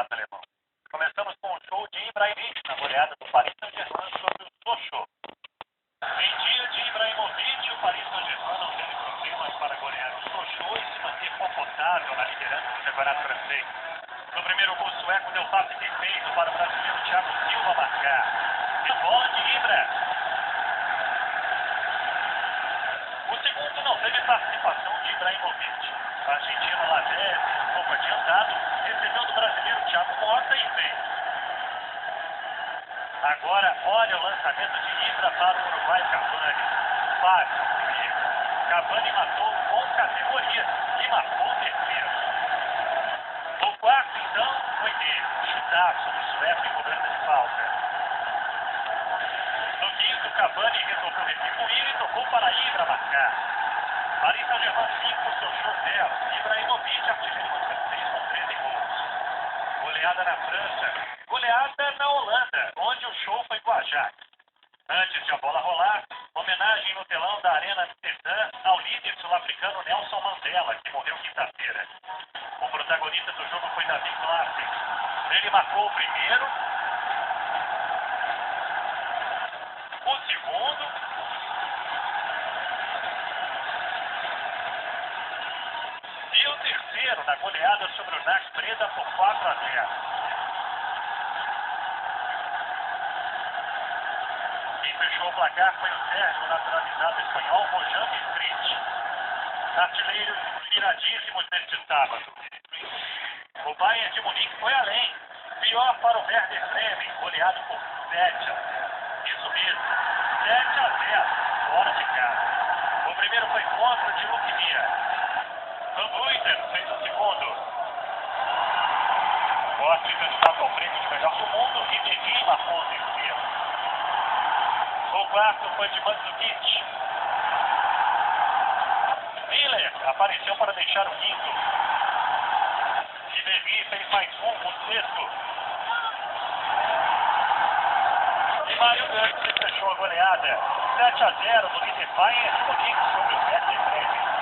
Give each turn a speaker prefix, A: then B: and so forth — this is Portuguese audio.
A: campeonato alemão. Começamos com o show de Ibrahimovic na goleada do Paris Saint-Germain sobre o Sochaux. Em dia de Ibrahimovic, o Paris Saint-Germain não teve problemas para golear o Sochaux e se manter confortável na liderança do campeonato francês. No primeiro gol sueco deu passe perfeito para o brasileiro Thiago Silva marcar. E a bola de Ibra. O segundo não teve participação de Ibrahimovic. O argentino Lavese, um pouco adiantado, recebeu do brasileiro Thiago Mota e fez. Agora, olha o lançamento de Ibra para o Uruguai Cavani. Fácil, primeiro. Cavani matou com categoria e marcou o terceiro. O quarto, então, foi dele. Chutaço do sueco em cobrança de falta. No quinto, Cavani resolveu retribuir e tocou para Ibra marcar. Paris Saint-Germain 5, Sochaux 0. Ibrahimovic, artilheiro do francês com 13 gols. Goleada na França. Goleada na Holanda, onde o show foi com a Ajax. Antes de a bola rolar, homenagem no telão da Arena Amsterdã ao líder sul-africano Nelson Mandela, que morreu quinta-feira. O protagonista do jogo foi Davi Klaassen. Ele marcou o primeiro, o segundo e o terceiro na goleada sobre o Nac Breda por 4-0. Quem fechou o placar foi o Sérgio, naturalizado espanhol, Mojang Street. Artilheiro viradíssimo deste sábado. O Bayern de Munique foi além. Pior para o Werder Bremen, goleado por 7-0. Isso mesmo, 7-0, fora de casa. O primeiro foi contra de Luquimia. Van Buiten fez o segundo. Gotti candidato ao prêmio de melhor do mundo e Devin marcou o terceiro. O quarto foi de Mandzukic. Miller apareceu para deixar o quinto. E Devin fez mais um, o sexto. E Mário Götze fechou a goleada. 7-0 do líder Bayern de Munique sobre o Werder Bremen.